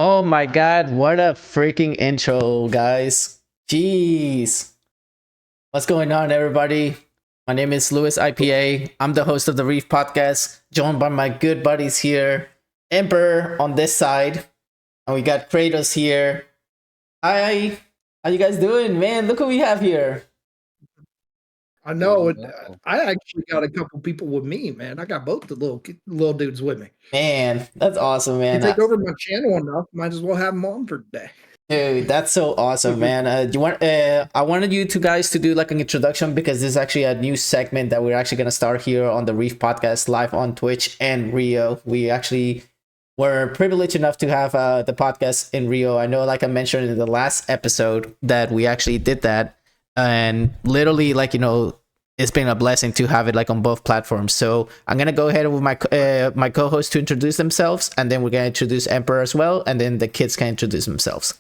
Oh my god, what a freaking intro, guys. Jeez. What's going on, everybody? My name is Louis IPA. I'm the host of the Reef Podcast, joined by my good buddies here. Emperor on this side. And we got Kratos here. Hi. How you guys doing, man? Look what we have here. I know. I actually got a couple people with me, man. I got both the little dudes with me. Man, that's awesome, man. You take over my channel enough, might as well have them on for today. Dude, that's so awesome, man. Do you want? I wanted you two guys to do like an introduction because this is actually a new segment that we're actually gonna start here on the Reef Podcast live on Twitch and Rio. We actually were privileged enough to have the podcast in Rio. I know, like I mentioned in the last episode, that we actually did that, and literally, like it's been a blessing to have it like on both platforms. So I'm gonna go ahead with my my co-host to introduce themselves, and then we're gonna introduce Emperor as well, and then the kids can introduce themselves.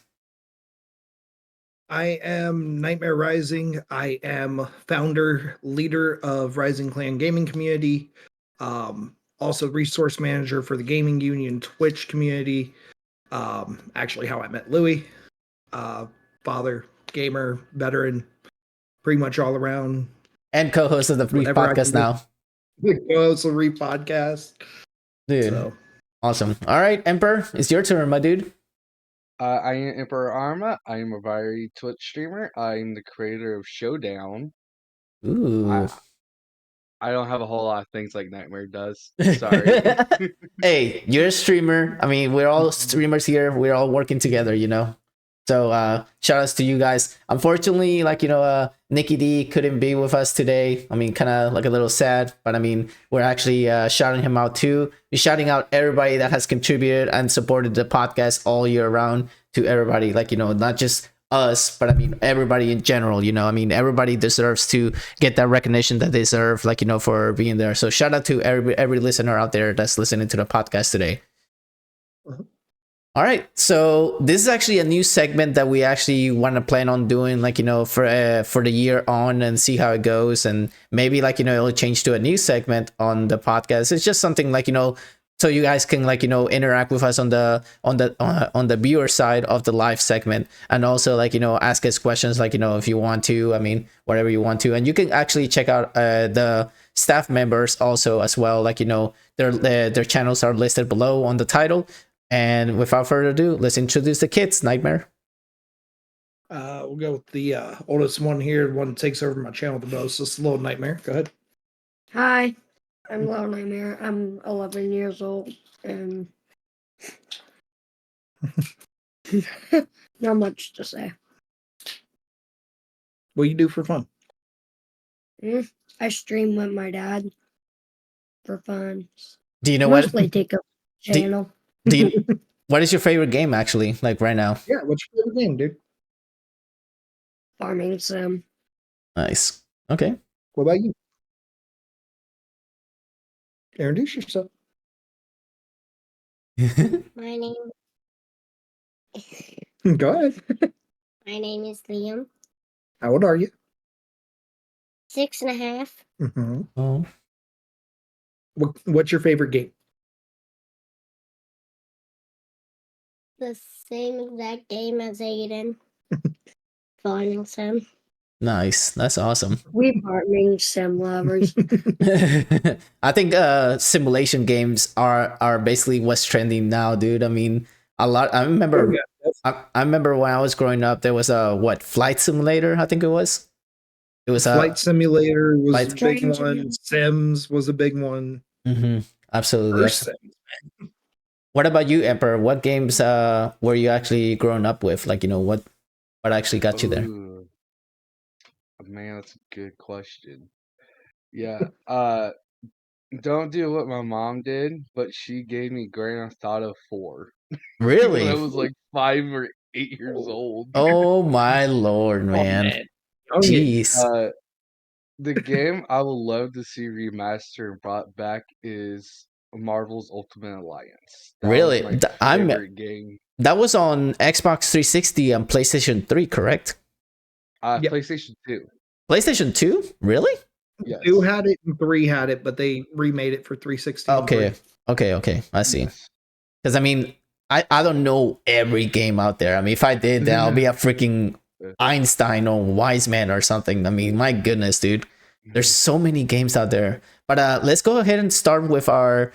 I am Nightmare Rising. I am founder, leader of Rising Clan Gaming Community. Also resource manager for the Gaming Union Twitch community. Actually how I met Louis. Father, gamer, veteran, pretty much all around. And co-host of the Reef Podcast now. Co-host of the Reef Podcast. Dude, so. Awesome. All right, Emperor, it's your turn, my dude. I am Emperor Arma. I am a variety Twitch streamer. I'm the creator of Showdown. Ooh. I don't have a whole lot of things like Nightmare does. Sorry. Hey, you're a streamer. I mean, we're all streamers here. We're all working together, So shout outs to you guys. Unfortunately, NickyD couldn't be with us today. I mean, kind of like a little sad, but I mean, we're actually shouting him out too. We're shouting out everybody that has contributed and supported the podcast all year round, to everybody, not just us, but I mean, everybody in general, I mean, everybody deserves to get that recognition that they deserve, for being there. So shout out to every listener out there that's listening to the podcast today. All right, so this is actually a new segment that we actually want to plan on doing, for the year on, and see how it goes, and maybe it'll change to a new segment on the podcast. It's just something so you guys can interact with us on the viewer side of the live segment, and also ask us questions if you want to. I mean, whatever you want to, and you can actually check out the staff members also as well. Their channels are listed below on the title. And without further ado, let's introduce the kids. Nightmare. We'll go with the oldest one here, the one that takes over my channel the most. It's Little Nightmare. Go ahead. Hi, I'm Little Nightmare. I'm 11 years old, and not much to say. What do you do for fun? I stream with my dad for fun. Do you know Mostly take up channel. What is your favorite game actually, right now? Yeah, what's your favorite game, dude? Farming sim. Nice. Okay. What about you? Introduce yourself. My name. Go ahead. My name is Liam. How old are you? 6.5. Mm-hmm. Oh. What's your favorite game? The same exact game as Aiden. Farming sim. Nice. That's awesome. We farming sim lovers. I think simulation games are basically what's trending now, dude. I mean, a lot. I remember. I remember when I was growing up, there was a Flight Simulator. I think it was. It was Flight Simulator was a big one. Simulator. Sims was a big one. Mm-hmm. Absolutely. What about you, Emperor? What games were you actually growing up with? What actually got you there? Man, that's a good question. Yeah. Don't do what my mom did, but she gave me Grand Theft Auto 4. Really? When I was 5 or 8 years old. Oh my lord, man. Jeez. The game I would love to see remastered and brought back is Marvel's Ultimate Alliance. Really? Favorite game. That was on Xbox 360 and PlayStation 3, correct? Yep. PlayStation 2. PlayStation 2? Really? Yes. 2 had it and 3 had it, but they remade it for 360. Okay. I see. Because I mean, I don't know every game out there. I mean, if I did, then I'll be a freaking Einstein or Wiseman or something. I mean, my goodness, dude. There's so many games out there. But let's go ahead and start with our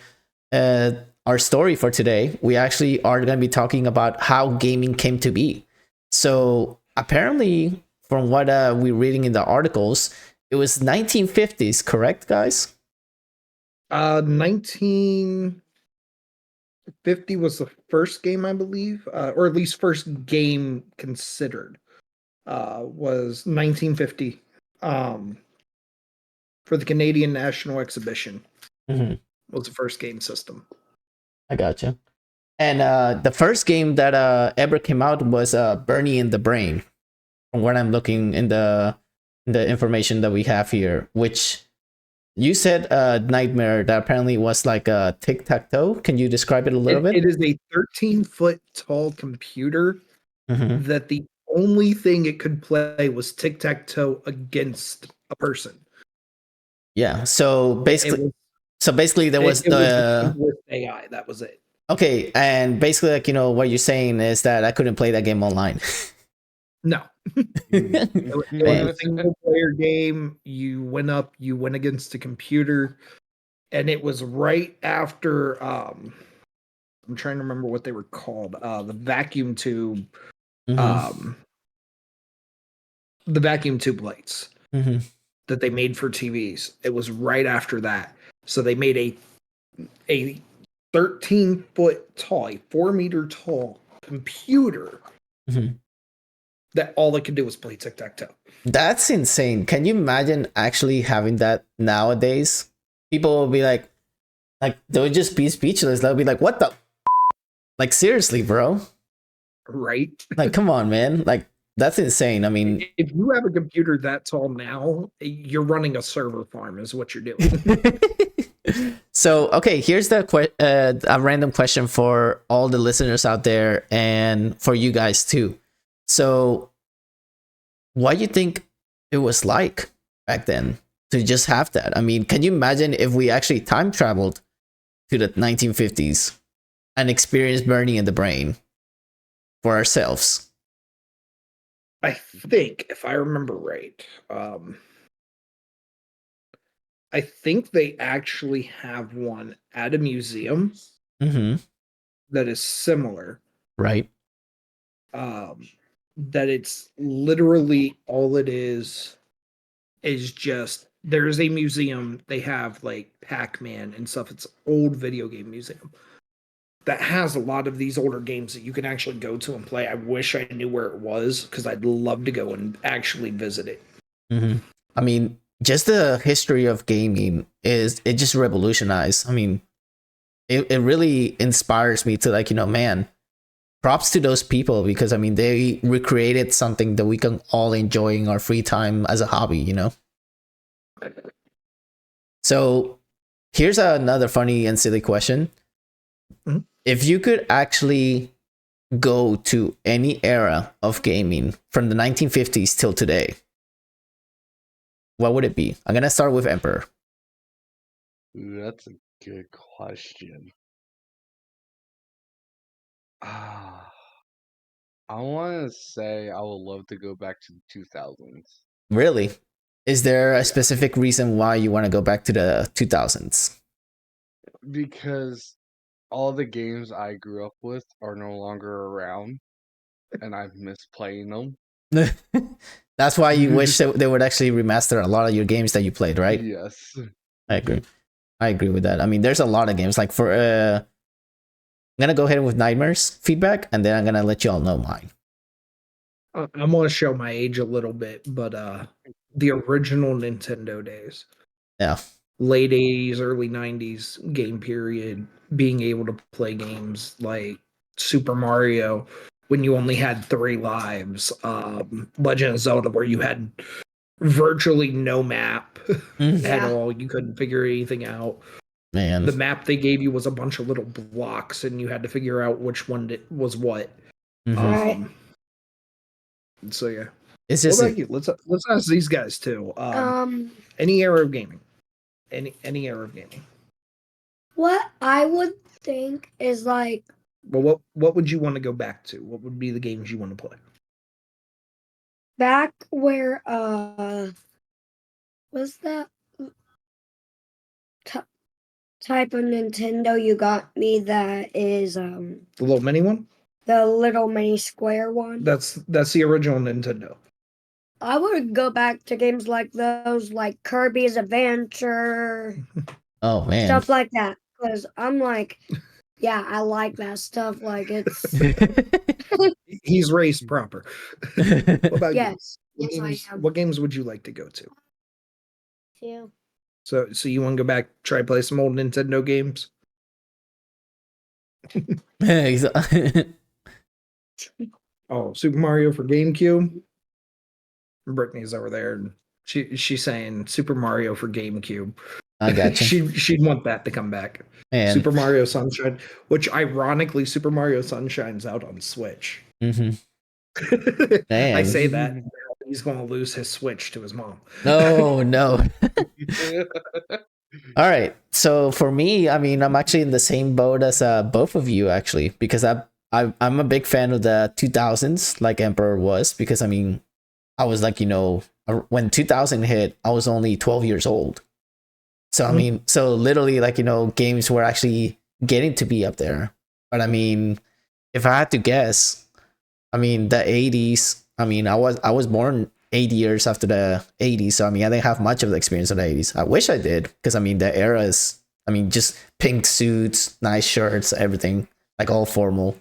story for today. We actually are going to be talking about how gaming came to be. So apparently, from what we're reading in the articles, it was 1950s, correct, guys? 1950 was the first game, I believe, or at least first game considered. Was 1950 for the Canadian National Exhibition. Mm-hmm. Was the first game system. I gotcha. And the first game that ever came out was Bernie in the Brain. From what I'm looking in the information that we have here, which you said Nightmare that apparently was like a tic-tac-toe. Can you describe it a little bit? It is a 13-foot tall computer that the only thing it could play was tic-tac-toe against a person. Yeah. So basically, there was with AI. That was it. Okay, and basically, like, you know, what you're saying is that I couldn't play that game online. No. It was a single player game. You went against the computer, and it was right after I'm trying to remember what they were called. The vacuum tube the vacuum tube lights that they made for TVs. It was right after that. So they made a 13-foot tall, a 4-meter tall computer that all it could do was play tic-tac-toe. That's insane. Can you imagine actually having that nowadays? People will be like they'll just be speechless. They'll be like, what the? Like, seriously, bro? Right? Like, come on, man. Like, that's insane. I mean, if you have a computer that tall now, you're running a server farm is what you're doing. So, okay, here's a random question for all the listeners out there and for you guys too. So, what do you think it was like back then to just have that? I mean, can you imagine if we actually time traveled to the 1950s and experienced Bernie in the Brain for ourselves? I think, if I remember right, I think they actually have one at a museum that is similar. Right. That it's literally all it is just there's a museum. They have like Pac-Man and stuff. It's an old video game museum that has a lot of these older games that you can actually go to and play. I wish I knew where it was because I'd love to go and actually visit it. I mean, just the history of gaming it just revolutionized. I mean, it really inspires me to, like, you know, man, props to those people, because I mean, they recreated something that we can all enjoy in our free time as a hobby, you know? So here's another funny and silly question. If you could actually go to any era of gaming from the 1950s till today, what would it be? I'm going to start with Emperor. Ooh, that's a good question. I want to say I would love to go back to the 2000s. Really? Is there a specific reason why you want to go back to the 2000s? Because all the games I grew up with are no longer around, and I've missed playing them. That's why you wish that they would actually remaster a lot of your games that you played, right? Yes. I agree with that. I mean, there's a lot of games. Like, for I'm gonna go ahead with Nightmare's feedback, and then I'm gonna let you all know mine. I'm gonna show my age a little bit, but the original Nintendo days. Yeah. Late 80s, early 90s game period, being able to play games like Super Mario when you only had 3 lives, Legend of Zelda where you had virtually no map at all. You couldn't figure anything out. Man. The map they gave you was a bunch of little blocks, and you had to figure out which one was what. Right. So yeah. It's just what about you? Let's ask these guys too. Any era of gaming. Any era of gaming. What I would think is like Well, what would you want to go back to? What would be the games you want to play? Back where was that type of Nintendo you got me that is The little mini one? the little mini square one? That's the original Nintendo. I would go back to games like those, like Kirby's Adventure, Oh man. stuff like that. Because I'm like, yeah, I like that stuff. Like it's He's raised proper. What about yes, you? yes, I am. What games would you like to go to? Two. So you want to go back, try play some old Nintendo games? Oh, Super Mario for GameCube. Brittany's over there, and she's saying Super Mario for GameCube. I got you. She'd want that to come back. And Super Mario Sunshine, which ironically, Super Mario Sunshine's out on Switch. mhm. I Damn. say that he's going to lose his Switch to his mom. No. All right. So for me, I mean, I'm actually in the same boat as both of you actually, because I'm a big fan of the 2000s, like Emperor was, because I mean, I was like, when 2000 hit, I was only 12 years old. So I mean, so literally, like, games were actually getting to be up there. But I mean, if I had to guess, I mean, the 80s. I mean, I was born 8 years after the 80s, so I mean, I didn't have much of the experience of the 80s. I wish I did, because I mean, the era is, I mean, just pink suits, nice shirts, everything, like all formal.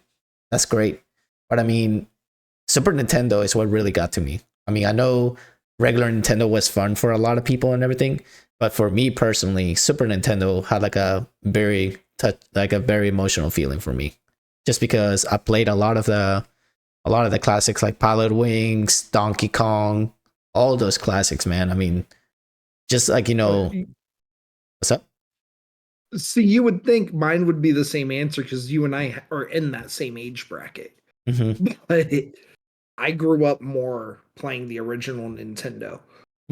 That's great. But I mean, Super Nintendo is what really got to me. I mean, I know regular Nintendo was fun for a lot of people and everything, but for me personally, Super Nintendo had like a very emotional feeling for me, just because I played a lot of the classics like Pilot Wings, Donkey Kong, all those classics, man. I mean, just like, what's up? See, you would think mine would be the same answer because you and I are in that same age bracket. Mm-hmm. But I grew up more playing the original Nintendo.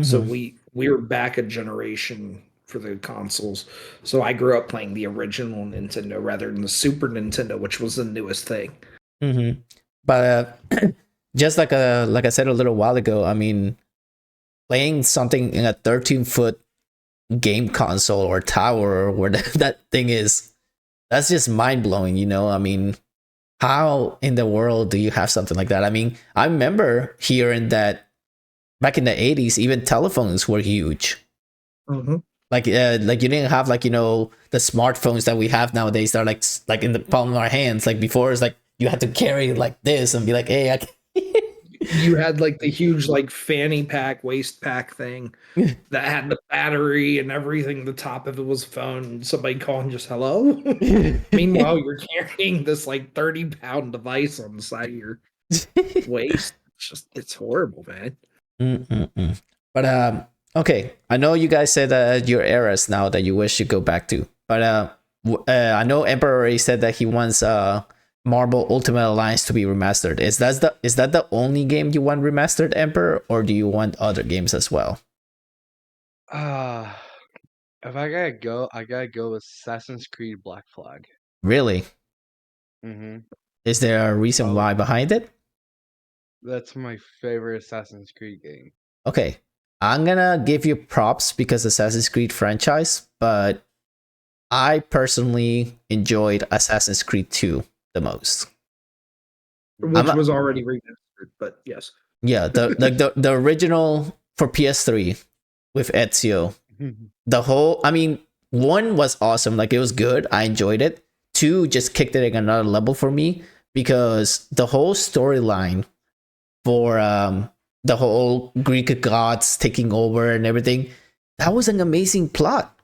So we were back a generation for the consoles. So I grew up playing the original Nintendo rather than the Super Nintendo, which was the newest thing. Mm-hmm. But just like I said a little while ago, I mean, playing something in a 13-foot game console or tower or where that thing is, that's just mind blowing. I mean, how in the world do you have something like that? I mean, I remember hearing that back in the 80s, even telephones were huge. Mm-hmm. Like you didn't have the smartphones that we have nowadays that are like in the palm of our hands. Like before, it's like you had to carry like this and be like, hey, You had like the huge like fanny pack, waist pack thing that had the battery and everything. The top of it was phone. And somebody calling just hello. Meanwhile, you're carrying this like 30-pound device on the side of your waist. It's horrible, man. Mm-mm-mm. But okay, I know you guys said your eras now that you wish to go back to. But I know Emperor already said that he wants Marvel Ultimate Alliance to be remastered. Is that the only game you want remastered, Emperor, or do you want other games as well? If I gotta go with Assassin's Creed Black Flag. Really? Mm-hmm. Is there a reason why behind it? That's my favorite Assassin's Creed game. Okay, I'm gonna give you props because Assassin's Creed franchise, but I personally enjoyed Assassin's Creed 2 the most, which was already remastered. But yes, yeah, the original for PS3 with Ezio. The whole, I mean, 1 was awesome, like it was good, I enjoyed it. 2 just kicked it at another level for me because the whole storyline for the whole Greek gods taking over and everything, that was an amazing plot.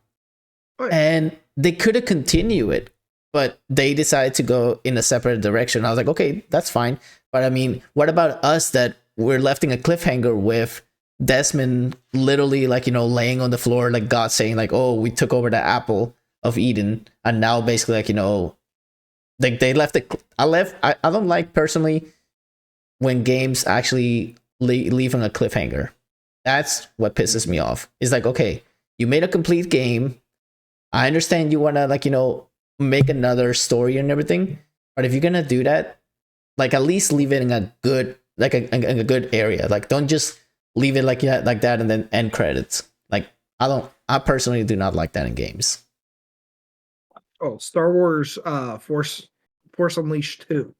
Right. And they could have continued it, but they decided to go in a separate direction. I was like, okay, that's fine. But I mean, what about us that we're left in a cliffhanger with Desmond literally laying on the floor, like God saying like, oh, we took over the apple of Eden. And now basically they left it. I don't like personally when games actually leave on a cliffhanger. That's what pisses me off. It's like, okay, you made a complete game. I understand you want to make another story and everything, But if you're gonna do that, like at least leave it in a good, like a good area. Like don't just leave it like that and then end credits. Like I personally do not like that in games. Oh, Star Wars Force Unleashed 2.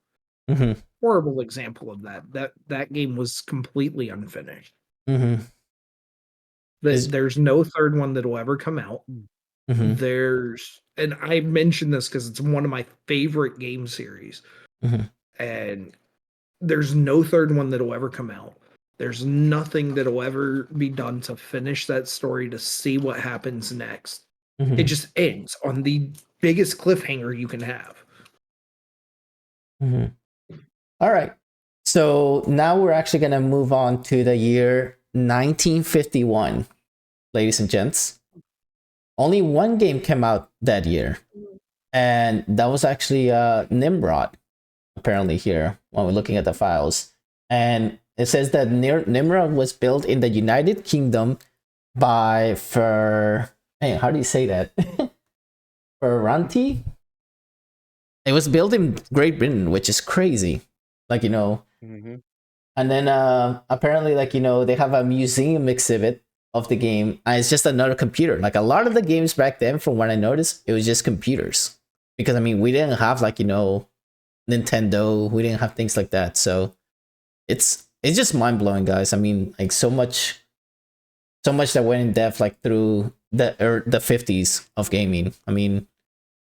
Mm-hmm. Horrible example of that. That game was completely unfinished. Mm-hmm. There's no third one that'll ever come out. Mm-hmm. And I mentioned this because it's one of my favorite game series. Mm-hmm. And there's no third one that'll ever come out. There's nothing that'll ever be done to finish that story to see what happens next. Mm-hmm. It just ends on the biggest cliffhanger you can have. Mm-hmm. All right. So now we're actually going to move on to the year 1951, ladies and gents. Only one game came out that year, and that was actually Nimrod, apparently here, when we're looking at the files. And it says that Nimrod was built in the United Kingdom by how do you say that? Ferranti? It was built in Great Britain, which is crazy. Like, Mm-hmm. And then apparently, like, they have a museum exhibit of the game, and it's just another computer. Like a lot of the games back then, from what I noticed, it was just computers. Because I mean, we didn't have like, Nintendo, we didn't have things like that. So it's just mind blowing, guys. I mean, like so much that went in depth, like through the 50s of gaming. I mean,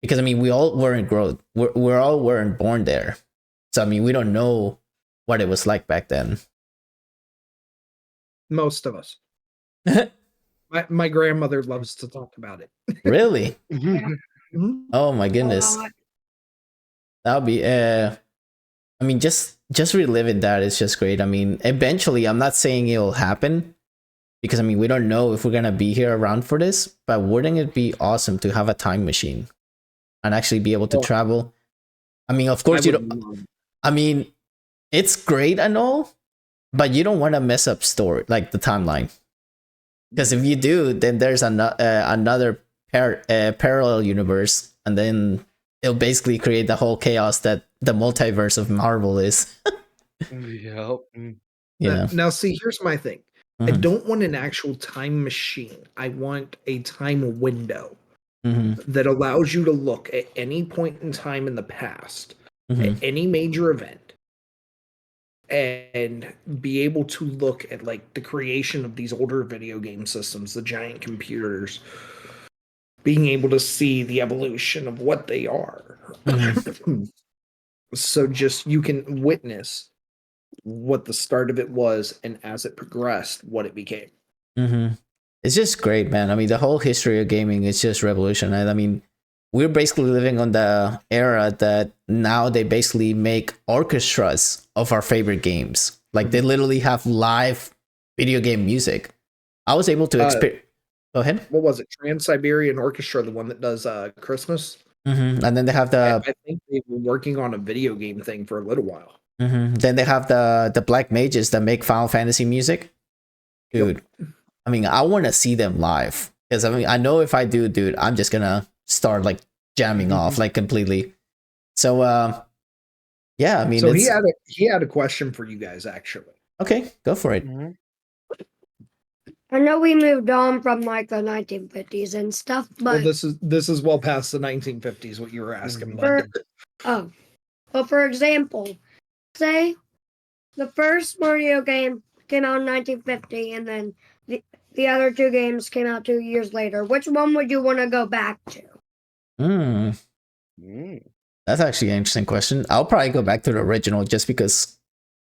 because I mean, we all weren't weren't born there. So I mean, we don't know what it was like back then. Most of us. My grandmother loves to talk about it. Really? Mhm. Oh my goodness. That would be I mean, just reliving that is just great. I mean, eventually, I'm not saying it'll happen, because I mean, we don't know if we're gonna be here around for this, but wouldn't it be awesome to have a time machine and actually be able to travel? I mean, of course, I mean, it's great and all, but you don't want to mess up story, like the timeline. Because if you do, then there's another parallel universe, and then it'll basically create the whole chaos that the multiverse of Marvel is. Yep. Now, see, here's my thing. I don't want an actual time machine. I want a time window that allows you to look at any point in time in the past, at any major event, and be able to look at like the creation of these older video game systems, the giant computers, being able to see the evolution of what they are. So just you can witness what the start of it was, and as it progressed, what it became. It's just great, man. I mean, the whole history of gaming is just revolutionary. I mean, we're basically living on the era that now they basically make orchestras of our favorite games. Like they literally have live video game music. I was able to experience. Go ahead. What was it? Trans-Siberian Orchestra, the one that does Christmas. And then they have the. I think they were working on a video game thing for a little while. Then they have the Black Mages that make Final Fantasy music. Dude, I mean, I want to see them live, because I mean, I know if I do, dude, I'm just gonna start like jamming off like completely. So yeah, I mean, so he had a question for you guys, actually. Okay, go for it. I know we moved on from like the 1950s and stuff, but Well, this is well past the 1950s. What you were asking, bud. well, for example, say the first Mario game came out in 1950, and then the other two games came out 2 years later. Which one would you want to go back to? That's actually an interesting question. I'll probably go back to the original, just because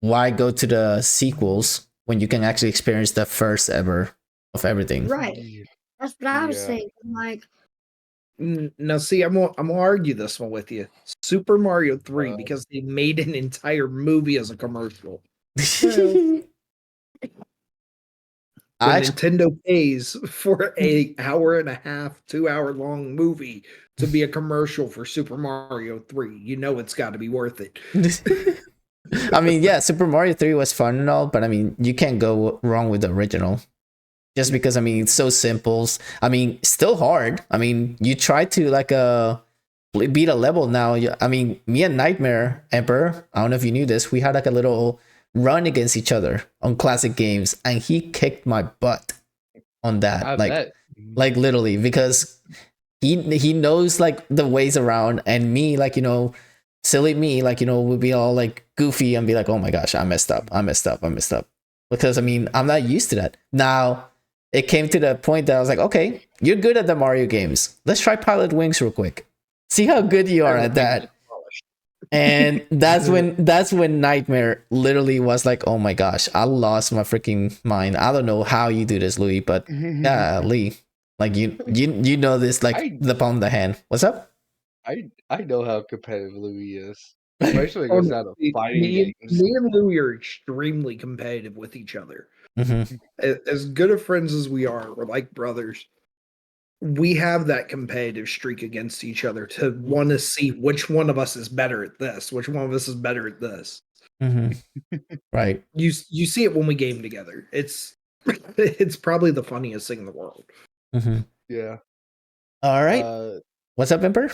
why go to the sequels when you can actually experience the first ever of everything? Right. That's what I was thinking. Like, now, see, I'm gonna argue this one with you. Super Mario 3, because they made an entire movie as a commercial. Nintendo pays for a hour and a half, 2 hour long movie to be a commercial for Super Mario 3. You know it's got to be worth it. I mean, yeah, Super Mario 3 was fun and all, but I mean, you can't go wrong with the original. Just because, I mean, it's so simple. I mean, still hard. I mean, you try to beat a level now. I mean, me and Nightmare Emperor, I don't know if you knew this, we had like a little run against each other on classic games, and he kicked my butt on that. I like bet. like literally, because he knows like the ways around, and me, like, silly me, like, would be all like goofy and be like, oh my gosh, I messed up, because I mean, I'm not used to that. Now it came to the point that I was like, okay, you're good at the Mario games, let's try Pilot Wings real quick, see how good you are at that. And that's when Nightmare literally was like, oh my gosh, I lost my freaking mind. I don't know how you do this, Louis, but yeah, Lee, like you know this like the palm of the hand. What's up? I know how competitive Louis is, especially when it goes down to fighting me games. and Louie are extremely competitive with each other. Mm-hmm. As good of friends as we are, we're like brothers. We have that competitive streak against each other to want to see which one of us is better at this, which one of us is better at this. Mm-hmm. Right. You see it when we game together. It's probably the funniest thing in the world. Mm-hmm. Yeah. All right. What's up, Emperor?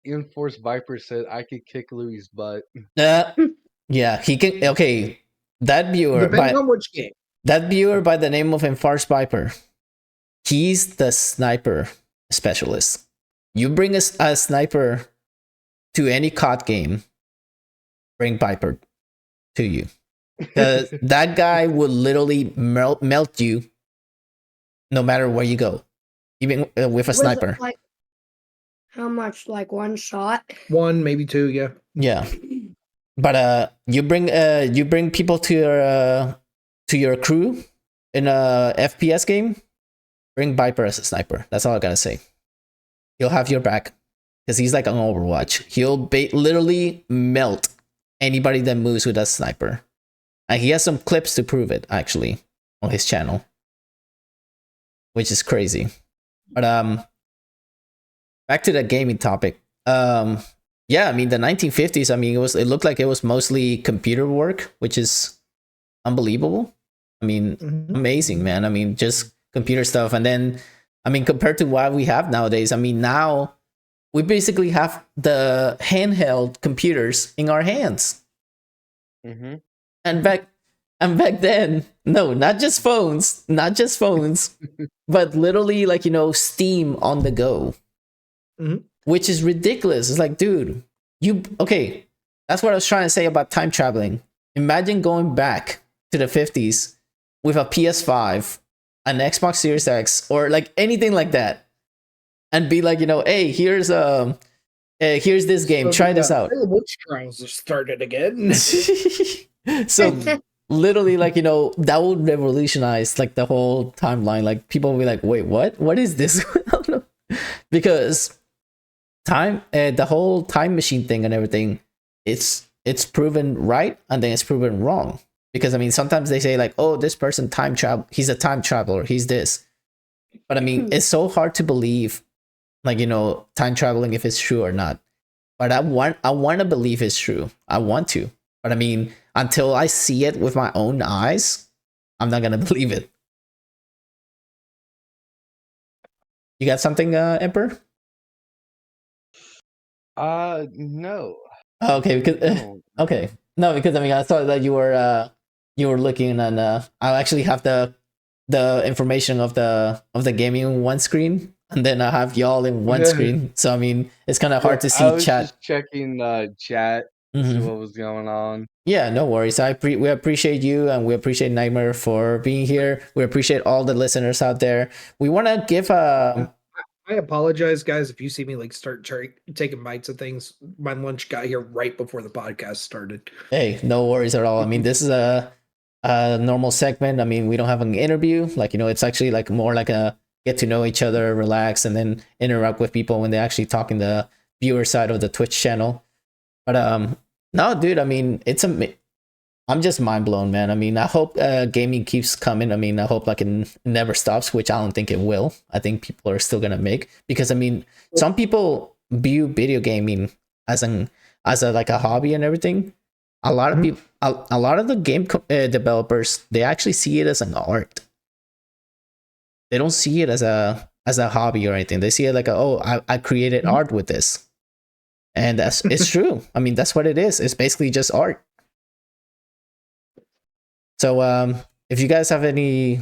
Enforced Viper said I could kick Louis' butt. Yeah, he can. Okay, that viewer Depending on which game. That viewer by the name of Enforced Viper, he's the sniper specialist. You bring a sniper to any COD game, bring Viper to you, because that guy will literally melt you no matter where you go, even with a sniper. Like, how much? Like one shot? One, maybe two, yeah. Yeah. But you bring people to your crew in a FPS game, bring Viper as a sniper. That's all I gotta say. He'll have your back, because he's like on Overwatch. He'll literally melt anybody that moves with a sniper, and he has some clips to prove it actually on his channel, which is crazy. But back to the gaming topic. Yeah, I mean, the 1950s, I mean, it looked like it was mostly computer work, which is unbelievable. I mean, amazing, man. I mean, just computer stuff. And then, I mean, compared to what we have nowadays, I mean, now we basically have the handheld computers in our hands. Mm-hmm. And back then, no, not just phones, but literally, like, Steam on the go. Mm-hmm. Which is ridiculous. It's like, dude, okay. That's what I was trying to say about time traveling. Imagine going back to the 50s with a PS5, an Xbox Series X, or like anything like that, and be like, hey, here's this game. Try this out. Witch trials have started again. So literally, like, that would revolutionize like the whole timeline. Like, people will be like, wait, what is this? I don't know. Because the whole time machine thing and everything, it's proven right, and then it's proven wrong. Because I mean, sometimes they say like, oh, this person he's a time traveler, he's this. But I mean, it's so hard to believe, like, time traveling, if it's true or not. But I want to believe it's true. I want to. But I mean, until I see it with my own eyes, I'm not gonna believe it. You got something, Emperor? No. Oh, okay, because okay, no, because I mean, I saw that you were looking, and I actually have the information of the gaming in one screen, and then I have y'all in one screen. So I mean, it's kind of hard to see I was chat. just checking chat, see what was going on. Yeah, no worries. We appreciate you, and we appreciate Nightmare for being here. We appreciate all the listeners out there. We want to give I apologize, guys, if you see me like start taking bites of things. My lunch got here right before the podcast started. Hey, no worries at all. I mean, this is a normal segment. I mean, we don't have an interview. Like, it's actually like more like a get to know each other, relax, and then interact with people when they actually talk in the viewer side of the Twitch channel. But no, dude. I mean, I'm just mind blown, man. I mean, I hope gaming keeps coming. I mean, I hope like it never stops, which I don't think it will. I think people are still gonna make, because I mean, some people view video gaming as a like a hobby and everything. A lot of people, a lot of the game developers, they actually see it as an art. They don't see it as a as a hobby or anything. They see it like, I created art with this, and it's true. I mean, that's what it is. It's basically just art. So if you guys have any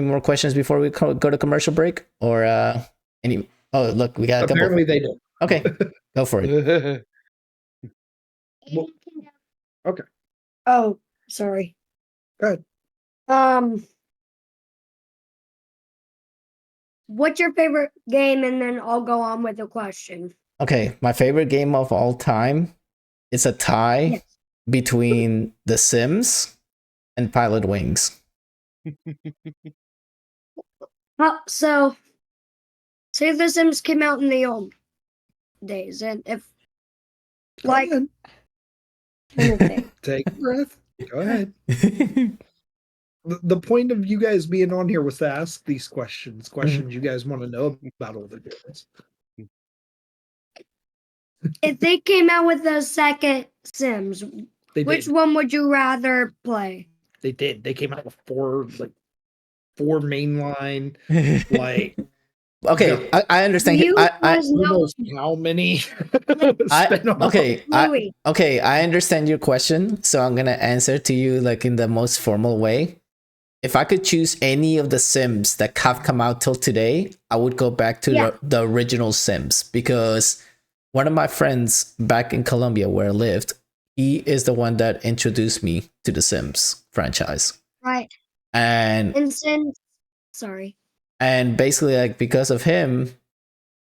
more questions before we go to commercial break, or any? Oh, look, we got a couple. Apparently they do. Okay, go for it. Well, okay. Oh, sorry. Go ahead. What's your favorite game? And then I'll go on with the question. Okay, my favorite game of all time is a tie Yes. between The Sims and Pilot Wings. So, say The Sims came out in the old days, and if Go like ahead. anything. Take a breath. Go ahead. The point of you guys being on here was to ask these questions you guys want to know about all the games. If they came out with a second Sims, They which did. one would you rather play? They did. They came out with four mainline, like Okay, I understand. You I guys who know knows how many. okay, Louis. I understand your question, so I'm gonna answer to you like in the most formal way. If I could choose any of the Sims that have come out till today, I would go back to Yeah. the original Sims, because one of my friends back in Colombia where I lived, he is the one that introduced me to the Sims franchise. Right. And And since, sorry. and basically like because of him,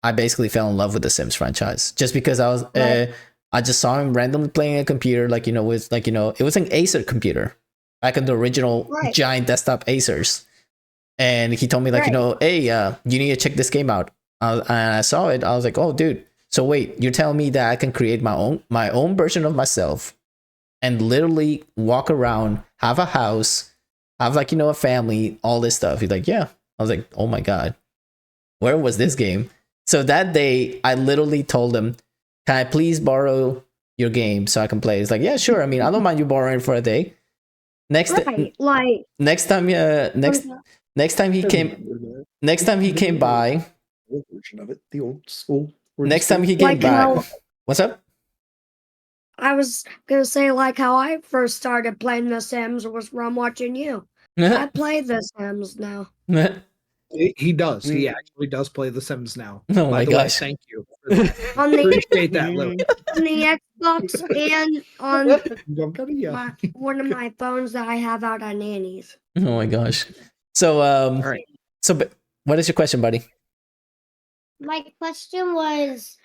I basically fell in love with the Sims franchise, just because Right. I just saw him randomly playing a computer, like, with like, it was an Acer computer back in the original Right. giant desktop Acers. And he told me like, Right. hey, you need to check this game out. And I saw it. I was like, oh, dude. So wait, you're telling me that I can create my own version of myself and literally walk around, have a house, have like, a family, all this stuff. He's like, yeah. I was like, oh my God, where was this game? So that day, I literally told him, can I please borrow your game so I can play? He's like, yeah, sure. I mean, I don't mind you borrowing it for a day. Next Right. Like, next time he came by. Old version of it, the old school. Next time he came Like by. how- What's up? I was gonna say, like how I first started playing The Sims was from watching you. I play The Sims now. He does. He actually does play The Sims now. Oh By my the way, gosh. thank you. For that. On the Appreciate that, Lou. on the Xbox and on I'm gonna yell. one of my phones that I have out at Nanny's. Oh my gosh. So All right. what is your question, buddy? My question was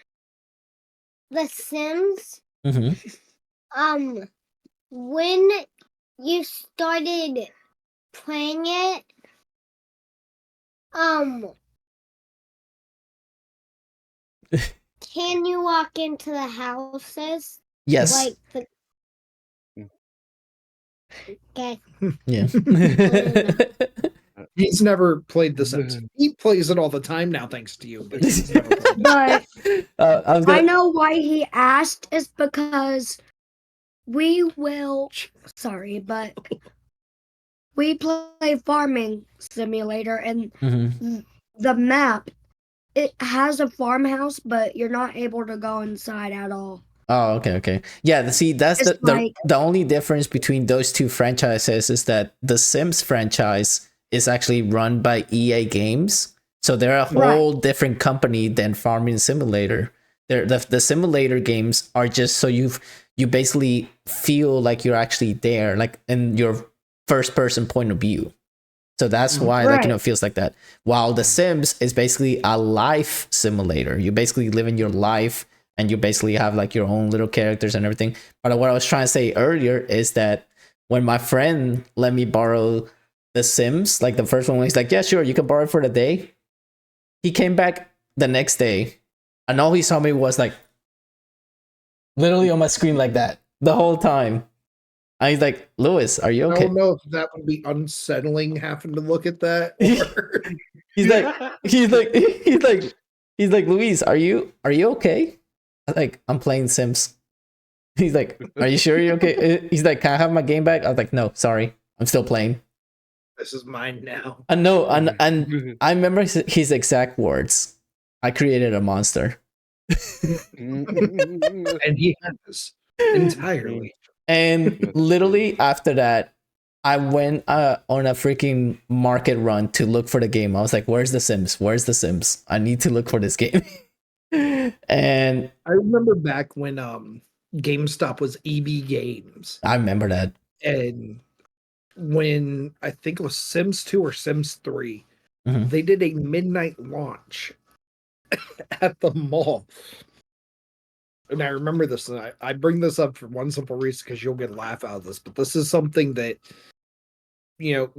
The Sims. Mm-hmm. When you started playing it, can you walk into the houses? Yes. Like the okay. Yeah. He's never played The Sims. He plays it all the time now, thanks to you. But he's never played it. But I was I gonna. know why he asked is because we will. Sorry, but we play Farming Simulator, and Mhm. the map, it has a farmhouse, but you're not able to go inside at all. Oh, okay. Yeah, see, that's It's the like- the only difference between those two franchises is that the Sims franchise is actually run by EA Games. So they're a whole different company than Farming Simulator. The simulator games are just so you basically feel like you're actually there, like in your first person point of view. So that's why like, it feels like that. While The Sims is basically a life simulator. You basically live in your life and you basically have like your own little characters and everything. But what I was trying to say earlier is that when my friend let me borrow The Sims, like the first one, he's like, yeah, sure, you can borrow it for the day. He came back the next day and all he saw me was like literally on my screen like that the whole time. And he's like, Lewis, are you I okay? don't know if that would be unsettling having to look at that. Or... He's like, Louise, are you okay? I'm like, I'm playing Sims. He's like, are you sure you're okay? He's like, can I have my game back? I was like, no, sorry, I'm still playing. This is mine now. I know, and I remember his exact words. I created a monster. And he has entirely. And literally after that, I went on a freaking market run to look for the game. I was like, "Where's the Sims? Where's the Sims? I need to look for this game." And I remember back when GameStop was EB Games, I remember that. and when I think it was Sims 2 or Sims 3, Mhm. they did a midnight launch at the mall. And I remember this, and I bring this up for one simple reason, because you'll get a laugh out of this, but this is something that,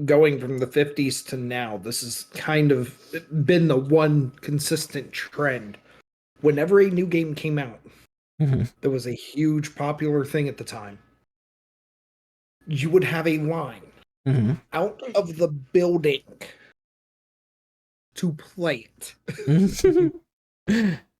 going from the 50s to now, this has kind of been the one consistent trend. Whenever a new game came out, Mhm. there was a huge popular thing at the time. You would have a line Mhm. out of the building to play it.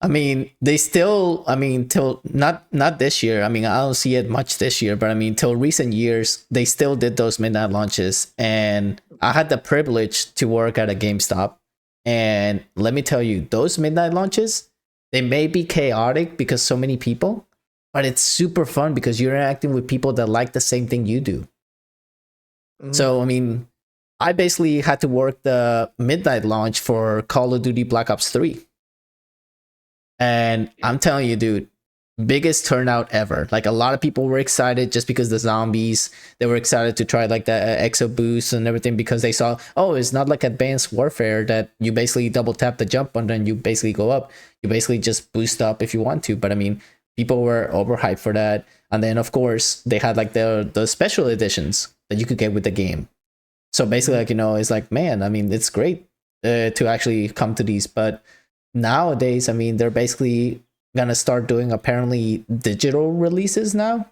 I mean, they still, till not this year. I mean, I don't see it much this year, but I mean, till recent years, they still did those midnight launches. And I had the privilege to work at a GameStop. And let me tell you, those midnight launches, they may be chaotic because so many people, but it's super fun because you're interacting with people that like the same thing you do. Mhm. So, I mean, I basically had to work the midnight launch for Call of Duty Black Ops 3. And I'm telling you, dude, biggest turnout ever. Like, a lot of people were excited just because the zombies, they were excited to try like the exo boost and everything, because they saw, oh, it's not like Advanced Warfare that you basically double tap the jump button and you basically go up. You basically just boost up if you want to. But I mean, people were overhyped for that. And then of course they had like the special editions that you could get with the game. So basically, like, it's like, man, I mean, it's great to actually come to these. But nowadays, I mean, they're basically gonna start doing apparently digital releases now,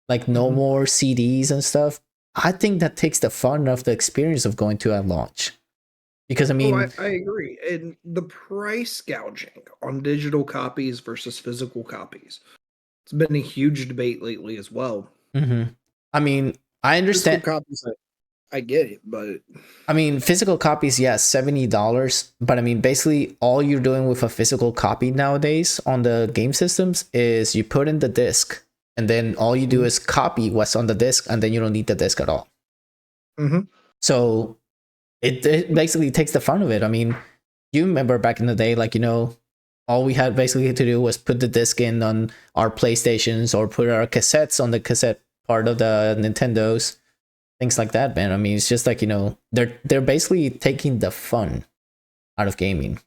like no more CDs and stuff. I think that takes the fun of the experience of going to a launch, because I mean, I agree. And the price gouging on digital copies versus physical copies, it's been a huge debate lately as well. I mean, I understand. Physical copies, I get it, but I mean, physical copies, yes, $70. But I mean, basically, all you're doing with a physical copy nowadays on the game systems is you put in the disc, and then all you do is copy what's on the disc, and then you don't need the disc at all. So it basically takes the fun of it. I mean, you remember back in the day, like, all we had basically to do was put the disc in on our PlayStations or put our cassettes on the cassette part of the Nintendos. Things like that, man. I mean, it's just like, they're basically taking the fun out of gaming,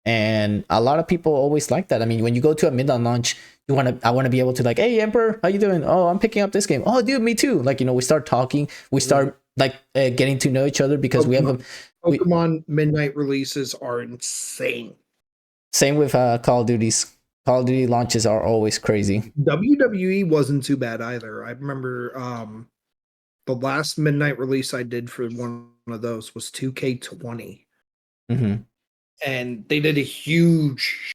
and a lot of people always like that. I mean, when you go to a midnight launch, I want to be able to, like, hey, Emperor, how you doing? Oh, I'm picking up this game. Oh, dude, me too. Like, we start talking, we start like getting to know each other, because we have Pokemon midnight releases are insane. Same with Call of Duty's. Call of Duty launches are always crazy. WWE wasn't too bad either. I remember the last midnight release I did for one of those was 2K20. And they did a huge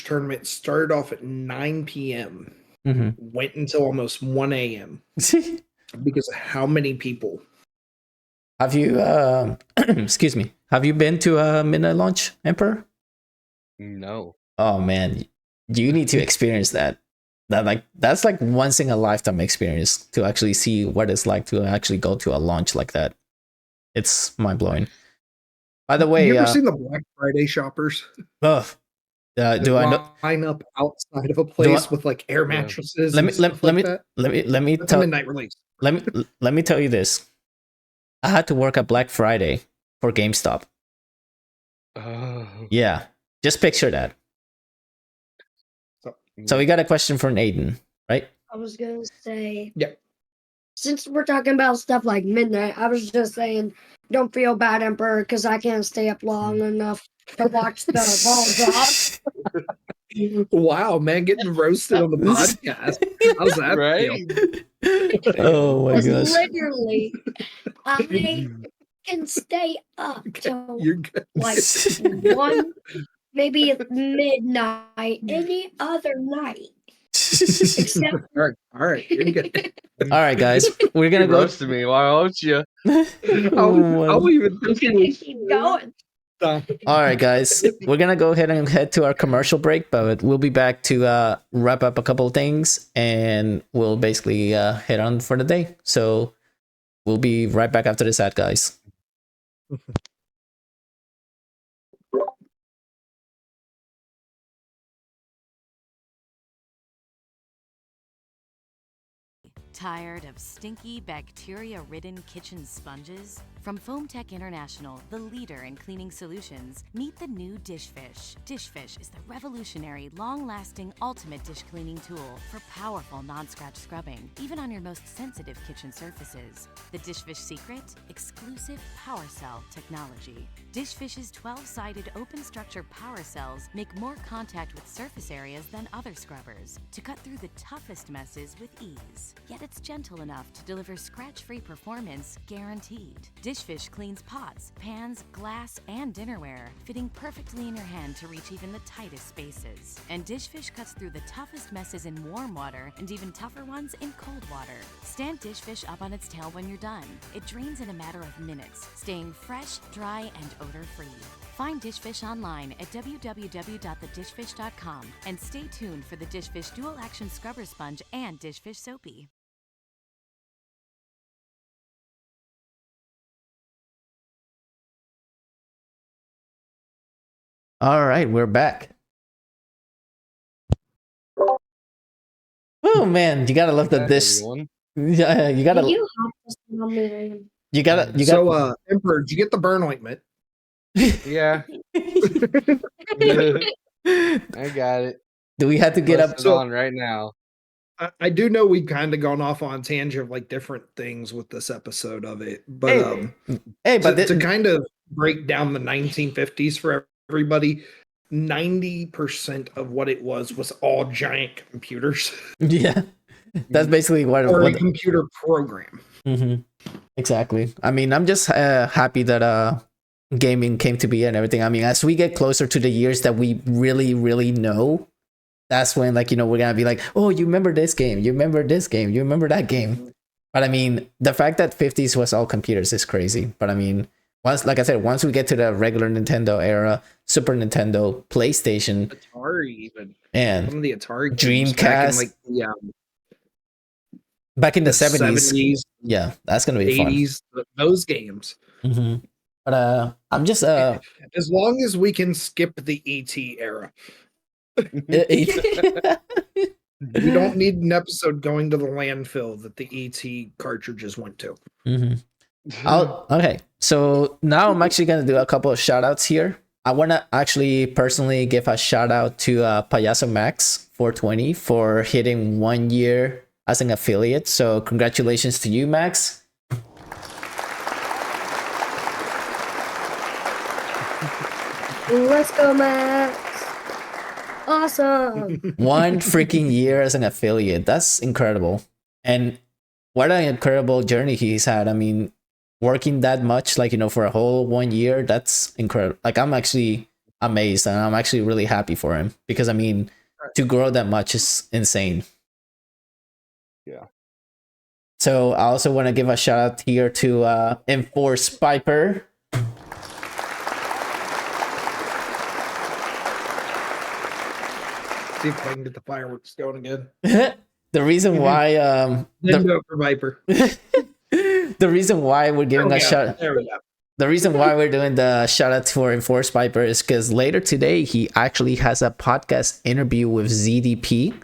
tournament. Started off at 9 p.m. Went until almost 1 a.m. because of how many people. Have you, excuse me, have you been to a midnight launch, Emperor? No. Oh, man, you need to experience that. That's like once in a lifetime experience to actually see what it's like to actually go to a launch like that. It's mind blowing. By the way, you ever seen the Black Friday shoppers? Do I know? Line up outside of a place with like air mattresses. Let me That's tell a midnight release. let me tell you this. I had to work at Black Friday for GameStop. Yeah, just picture that. So we got a question from Aiden, right? I was gonna say, Yeah. Since we're talking about stuff like midnight, I was just saying, don't feel bad, Emperor, because I can't stay up long enough to watch the ball drop. Wow, man, getting roasted on the podcast. How's that Right? feel? Oh my gosh. Literally, I can stay up till You're good. like 1, maybe at midnight, any other night. Except All right, you're good. All right, guys, we're gonna You go. roasted me. Why won't you? I'll even Keep going. All right, guys, we're gonna go ahead and head to our commercial break, but we'll be back to wrap up a couple of things, and we'll basically head on for the day. So we'll be right back after this ad, guys. Tired of stinky, bacteria-ridden kitchen sponges? From Foam Tech International, the leader in cleaning solutions, meet the new Dishfish. Dishfish is the revolutionary, long-lasting, ultimate dish cleaning tool for powerful non-scratch scrubbing, even on your most sensitive kitchen surfaces. The Dishfish secret? Exclusive Power Cell technology. Dishfish's 12-sided open structure power cells make more contact with surface areas than other scrubbers to cut through the toughest messes with ease. Yet it's gentle enough to deliver scratch-free performance guaranteed. Dishfish cleans pots, pans, glass, and dinnerware, fitting perfectly in your hand to reach even the tightest spaces. And Dishfish cuts through the toughest messes in warm water and even tougher ones in cold water. Stand Dishfish up on its tail when you're done. It drains in a matter of minutes, staying fresh, dry, and odor-free. Find Dishfish online at www.thedishfish.com and stay tuned for the Dishfish Dual Action Scrubber Sponge and Dishfish Soapy. All right, we're back. Oh man, you gotta love the dish. Yeah, you gotta. You have to smell me. You gotta. You So, gotta. Emperor, did you get the burn ointment? Yeah, I got it. Do we have to get up? It's on right now. I do know we've kind of gone off on tangent of like different things with this episode of it, but Hey, but to kind of break down the 1950s for everybody, 90% of what it was all giant computers yeah, that's basically what. or a computer program. Exactly. I mean, I'm just happy that gaming came to be and everything. I mean, as we get closer to the years that we really, really know, that's when, like, you know, we're gonna be like, oh, you remember this game, you remember this game, you remember that game. But I mean, the fact that 50s was all computers is crazy. But I mean, once, like I said, once we get to the regular Nintendo era, Super Nintendo, PlayStation, Atari, even and some of the Atari Dreamcast, back in the 70s, yeah, that's gonna be 80s, those games. But I'm just as long as we can skip the ET era. We don't need an episode going to the landfill that the ET cartridges went to. Okay, so now I'm actually gonna do a couple of shout outs here. I want to actually personally give a shout out to Payaso Max 420 for hitting 1 year as an affiliate. So congratulations to you, Max. Let's go, Max. Awesome. 1 freaking year as an affiliate. That's incredible. And what an incredible journey he's had. I mean, working that much, like, you know, for a whole 1 year, that's incredible. Like, I'm actually amazed, and I'm actually really happy for him, because I mean, to grow that much is insane. Yeah. So I also want to give a shout out here to Enforce Piper. See if I can get the fireworks going again. The reason why Go for Viper. the reason why we're giving a shout There we go. the reason why we're doing the shout out for Enforce Piper is because later today he actually has a podcast interview with ZDP,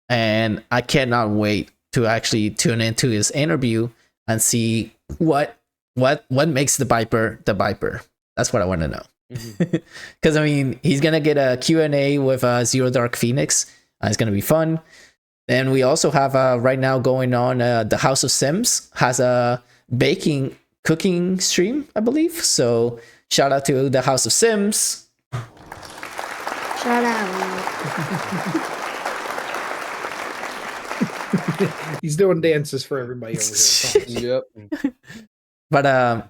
and I cannot wait to actually tune into his interview and see what makes the Viper the Viper. That's what I want to know. Because I mean, he's gonna get a Q&A with Zero Dark Phoenix. It's gonna be fun. And we also have right now going on the House of Sims has a cooking stream, I believe. So shout out to the House of Sims. Shout out. He's doing dances for everybody over here. Yep. But I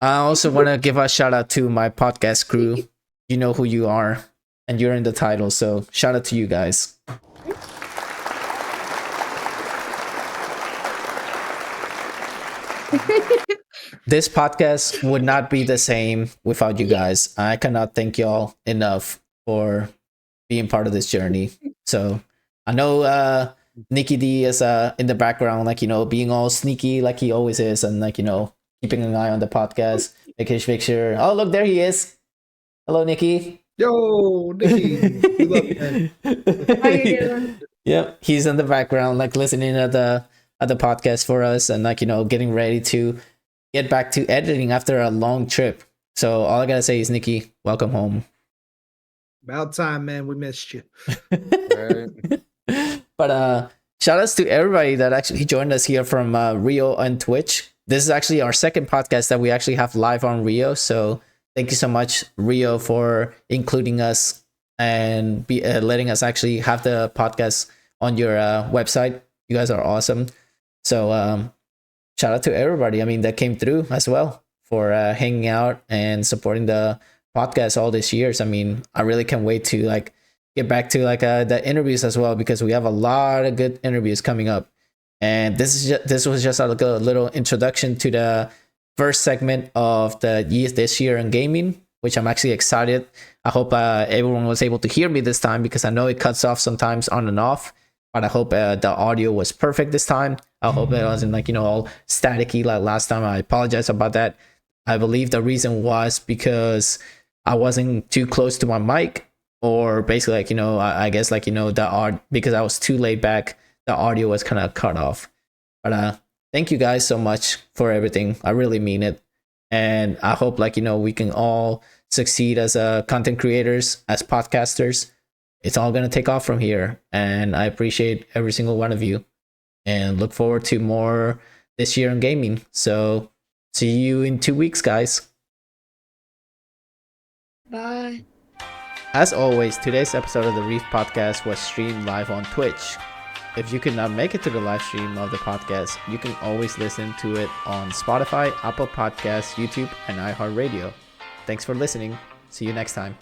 also want to give a shout out to my podcast crew. You know who you are, and you're in the title. So shout out to you guys. this podcast would not be the same without you guys. I cannot thank y'all enough for being part of this journey. So I know NickyD is in the background, like, being all sneaky like he always is, and like, keeping an eye on the podcast, making sure. Oh, look, there he is. Hello, Nicky. Yo, Nicky. We love you, man. How you doing? Yep, he's in the background, like listening at the podcast for us, and like, getting ready to get back to editing after a long trip. So all I gotta say is, Nicky, welcome home. About time, man. We missed you. Right. But shout outs to everybody that actually joined us here from Rio on Twitch. This is actually our second podcast that we actually have live on Rio. So thank you so much, Rio, for including us and letting us actually have the podcast on your website. You guys are awesome. So shout out to everybody. I mean, that came through as well for hanging out and supporting the podcast all these years. I mean, I really can't wait to like get back to like the interviews as well, because we have a lot of good interviews coming up. And this was just like a little introduction to the first segment of this year in gaming, which I'm actually excited. I hope everyone was able to hear me this time, because I know it cuts off sometimes on and off. But I hope the audio was perfect this time. I hope it wasn't like, all staticky like last time. I apologize about that. I believe the reason was because I wasn't too close to my mic, or basically like, I guess like, because I was too laid back, the audio was kind of cut off. But thank you guys so much for everything. I really mean it. And I hope like, we can all succeed as content creators, as podcasters. It's all going to take off from here. And I appreciate every single one of you, and look forward to more this year in gaming. So see you in 2 weeks, guys. Bye. As always, today's episode of the Reef Podcast was streamed live on Twitch. If you could not make it to the live stream of the podcast, you can always listen to it on Spotify, Apple Podcasts, YouTube, and iHeart Radio. Thanks for listening. See you next time.